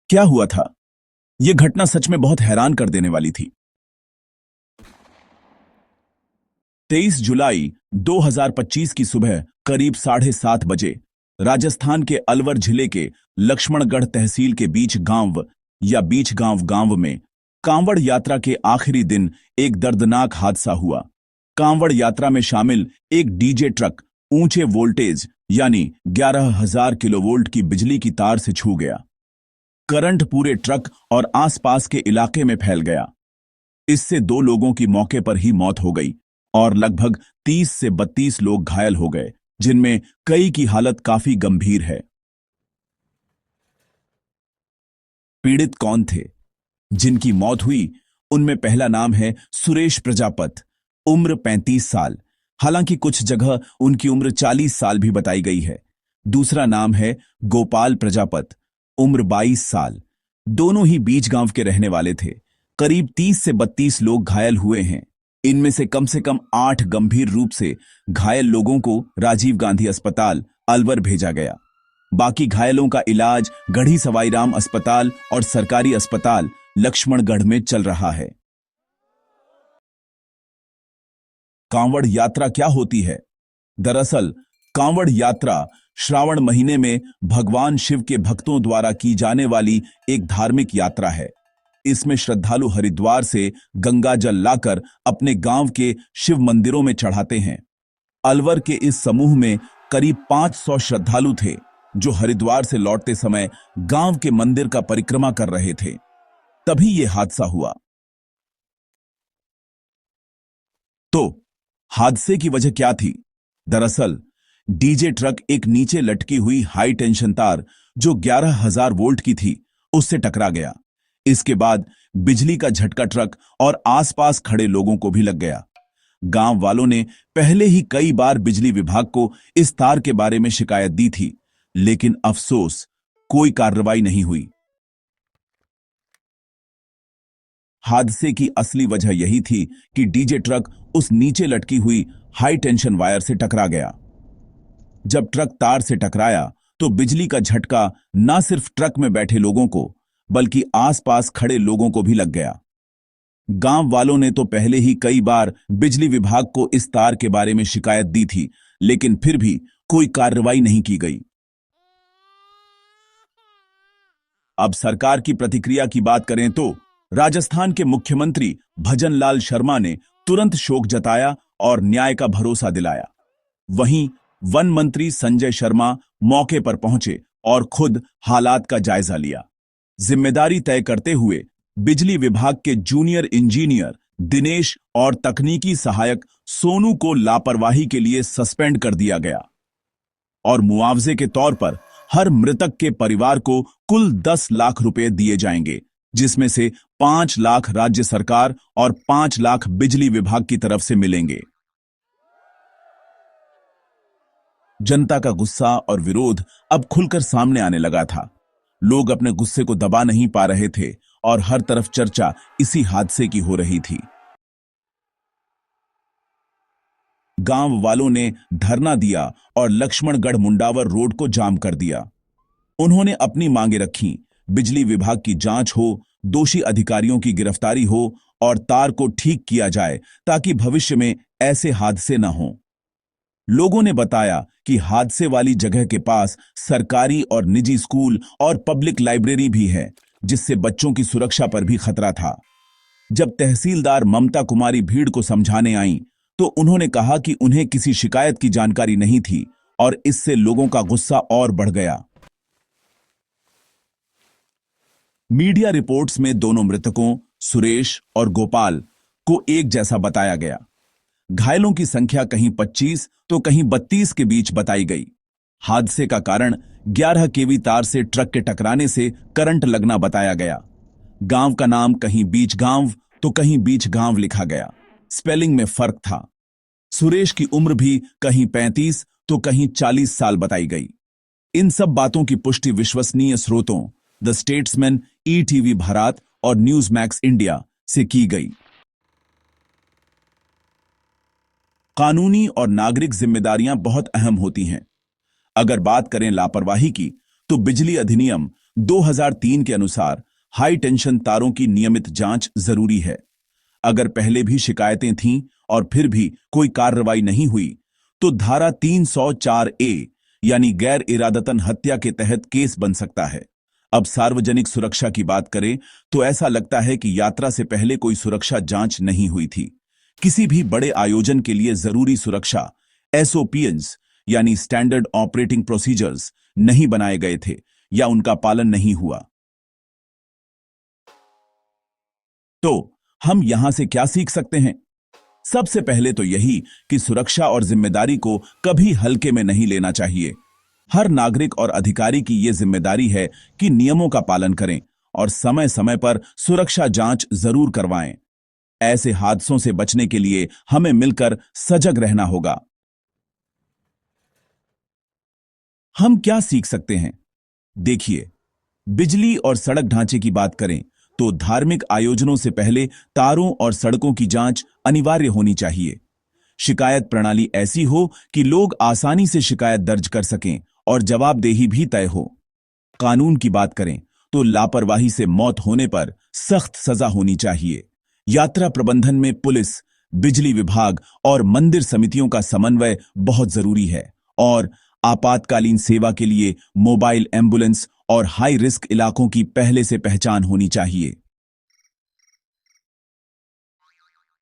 क्या हुआ था? यह घटना सच में बहुत हैरान कर देने वाली थी। 23 जुलाई 2025 की सुबह करीब 7:30 बजे राजस्थान के अलवर जिले के लक्ष्मणगढ़ तहसील के बीच गांव या बीच गांव गांव में कांवड़ यात्रा के आखिरी दिन एक दर्दनाक हादसा हुआ। कांवड़ यात्रा में शामिल एक डीजे ट्रक ऊंचे वोल्टेज यानी 11,000 किलोवोल्ट की बिजली की तार से छू गया। करंट पूरे ट्रक और आसपास के इलाके में फैल गया। इससे 2 लोगों की मौके पर ही मौत हो गई और लगभग 30 से 32 लोग घायल हो गए, जिनमें कई की हालत काफी गंभीर है। पीड़ित कौन थे जिनकी मौत हुई? उनमें पहला नाम है सुरेश प्रजापत, उम्र 35 साल। हालांकि कुछ जगह उनकी उम्र 40 साल भी बताई गई है। दूसरा नाम है गोपाल प्रजापत, उम्र 22 साल। दोनों ही बीच गांव के रहने वाले थे। करीब 30 से 32 लोग घायल हुए हैं। इनमें से कम 8 गंभीर रूप से घायल लोगों को राजीव गांधी अस्पताल अलवर भेजा गया। बाकी घायलों का इलाज गढ़ी सवाईराम अस्पताल और सरकारी अस्पताल लक्ष्मणगढ़ में चल रहा है। कांवड़ यात्रा क्या होती है? दरअसल कांवड़ यात्रा श्रावण महीने में भगवान शिव के भक्तों द्वारा की जाने वाली एक धार्मिक यात्रा है। इसमें श्रद्धालु हरिद्वार से गंगा जल लाकर अपने गांव के शिव मंदिरों में चढ़ाते हैं। अलवर के इस समूह में करीब 500 श्रद्धालु थे जो हरिद्वार से लौटते समय गांव के मंदिर का परिक्रमा कर रहे थे। तभी यह हादसा हुआ। तो हादसे की वजह क्या थी? दरअसल डीजे ट्रक एक नीचे लटकी हुई हाई टेंशन तार जो 11,000 वोल्ट की थी उससे टकरा गया। इसके बाद बिजली का झटका ट्रक और आसपास खड़े लोगों को भी लग गया। गांव वालों ने पहले ही कई बार बिजली विभाग को इस तार के बारे में शिकायत दी थी, लेकिन अफसोस कोई कार्रवाई नहीं हुई। हादसे की असली वजह यही थी कि डीजे ट्रक उस नीचे लटकी हुई हाई टेंशन वायर से टकरा गया। जब ट्रक तार से टकराया तो बिजली का झटका न सिर्फ ट्रक में बैठे लोगों को बल्कि आसपास खड़े लोगों को भी लग गया। गांव वालों ने तो पहले ही कई बार बिजली विभाग को इस तार के बारे में शिकायत दी थी, लेकिन फिर भी कोई कार्रवाई नहीं की गई। अब सरकार की प्रतिक्रिया की बात करें तो राजस्थान के मुख्यमंत्री भजनलाल शर्मा ने तुरंत शोक जताया और न्याय का भरोसा दिलाया। वहीं वन मंत्री संजय शर्मा मौके पर पहुंचे और खुद हालात का जायजा लिया। जिम्मेदारी तय करते हुए बिजली विभाग के जूनियर इंजीनियर दिनेश और तकनीकी सहायक सोनू को लापरवाही के लिए सस्पेंड कर दिया गया और मुआवजे के तौर पर हर मृतक के परिवार को कुल 10 लाख रुपए दिए जाएंगे, जिसमें से 5 लाख राज्य सरकार और 5 लाख बिजली विभाग की तरफ से मिलेंगे। जनता का गुस्सा और विरोध अब खुलकर सामने आने लगा था। लोग अपने गुस्से को दबा नहीं पा रहे थे और हर तरफ चर्चा इसी हादसे की हो रही थी। गांव वालों ने धरना दिया और लक्ष्मणगढ़ मुंडावर रोड को जाम कर दिया। उन्होंने अपनी मांगे रखीं, बिजली विभाग की जांच हो, दोषी अधिकारियों की गिरफ्तारी हो और तार को ठीक किया जाए ताकि भविष्य में ऐसे हादसे न हों। लोगों ने बताया कि हादसे वाली जगह के पास सरकारी और निजी स्कूल और पब्लिक लाइब्रेरी भी है, जिससे बच्चों की सुरक्षा पर भी खतरा था। जब तहसीलदार ममता कुमारी भीड़ को समझाने आईं, तो उन्होंने कहा कि उन्हें किसी शिकायत की जानकारी नहीं थी और इससे लोगों का गुस्सा और बढ़ गया। मीडिया रिपोर्ट्स में दोनों मृतकों सुरेश और गोपाल को एक जैसा बताया गया। घायलों की संख्या कहीं 25 तो कहीं 32 के बीच बताई गई। हादसे का कारण 11 केवी तार से ट्रक के टकराने से करंट लगना बताया गया। गांव का नाम कहीं बीच गांव तो कहीं बीच गांव लिखा गया। स्पेलिंग में फर्क था। सुरेश की उम्र भी कहीं 35 तो कहीं 40 साल बताई गई। इन सब बातों की पुष्टि विश्वसनीय स्रोतों द स्टेट्समैन, ईटीवी भारत और न्यूज मैक्स इंडिया से की गई। कानूनी और नागरिक जिम्मेदारियां बहुत अहम होती हैं। अगर बात करें लापरवाही की, तो बिजली अधिनियम 2003 के अनुसार हाई टेंशन तारों की नियमित जांच जरूरी है। अगर पहले भी शिकायतें थीं और फिर भी कोई कार्रवाई नहीं हुई तो धारा 304A यानी गैर इरादतन हत्या के तहत केस बन सकता है। अब सार्वजनिक सुरक्षा की बात करें तो ऐसा लगता है कि यात्रा से पहले कोई सुरक्षा जांच नहीं हुई थी। किसी भी बड़े आयोजन के लिए जरूरी सुरक्षा SOPs यानी स्टैंडर्ड ऑपरेटिंग प्रोसीजर्स नहीं बनाए गए थे या उनका पालन नहीं हुआ। तो हम यहां से क्या सीख सकते हैं? सबसे पहले तो यही कि सुरक्षा और जिम्मेदारी को कभी हल्के में नहीं लेना चाहिए। हर नागरिक और अधिकारी की यह जिम्मेदारी है कि नियमों का पालन करें और समय समय पर सुरक्षा जांच जरूर करवाएं। ऐसे हादसों से बचने के लिए हमें मिलकर सजग रहना होगा। हम क्या सीख सकते हैं? देखिए, बिजली और सड़क ढांचे की बात करें तो धार्मिक आयोजनों से पहले तारों और सड़कों की जांच अनिवार्य होनी चाहिए। शिकायत प्रणाली ऐसी हो कि लोग आसानी से शिकायत दर्ज कर सकें और जवाबदेही भी तय हो। कानून की बात करें तो लापरवाही से मौत होने पर सख्त सजा होनी चाहिए। यात्रा प्रबंधन में पुलिस, बिजली विभाग और मंदिर समितियों का समन्वय बहुत जरूरी है और आपातकालीन सेवा के लिए मोबाइल एम्बुलेंस और हाई रिस्क इलाकों की पहले से पहचान होनी चाहिए।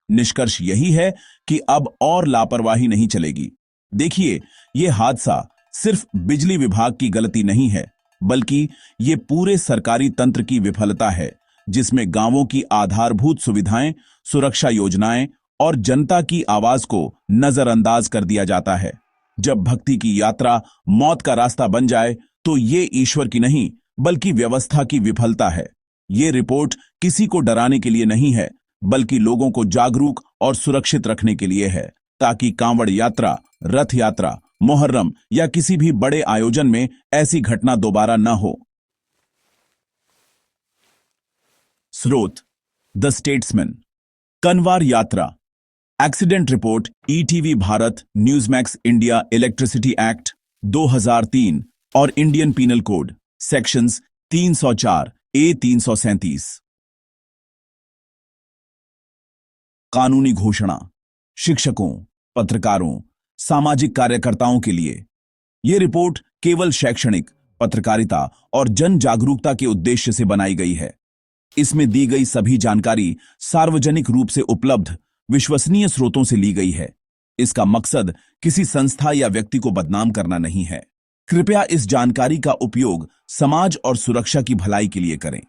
निष्कर्ष यही है कि अब और लापरवाही नहीं चलेगी। देखिए, यह हादसा सिर्फ बिजली विभाग की गलती नहीं है, बल्कि ये पूरे सरकारी तंत्र की विफलता है, जिसमें गांवों की आधारभूत सुविधाएं, सुरक्षा योजनाएं और जनता की आवाज को नजरअंदाज कर दिया जाता है। जब भक्ति की यात्रा मौत का रास्ता बन जाए तो ये ईश्वर की नहीं बल्कि व्यवस्था की विफलता है। ये रिपोर्ट किसी को डराने के लिए नहीं है, बल्कि लोगों को जागरूक और सुरक्षित रखने के लिए है, ताकि कांवड़ यात्रा, रथ यात्रा, मुहर्रम या किसी भी बड़े आयोजन में ऐसी घटना दोबारा न हो। स्रोत: the Statesman. Kanwar Yatra accident report ETV Bharat, Newsmax India, Electricity Act 2003 और Indian Penal Code sections 304 A 337। कानूनी घोषणा शिक्षकों, पत्रकारों, सामाजिक कार्यकर्ताओं के लिए। यह रिपोर्ट केवल शैक्षणिक, पत्रकारिता और जन जागरूकता के उद्देश्य से बनाई गई है। इसमें दी गई सभी जानकारी सार्वजनिक रूप से उपलब्ध विश्वसनीय स्रोतों से ली गई है। इसका मकसद किसी संस्था या व्यक्ति को बदनाम करना नहीं है। कृपया इस जानकारी का उपयोग समाज और सुरक्षा की भलाई के लिए करें।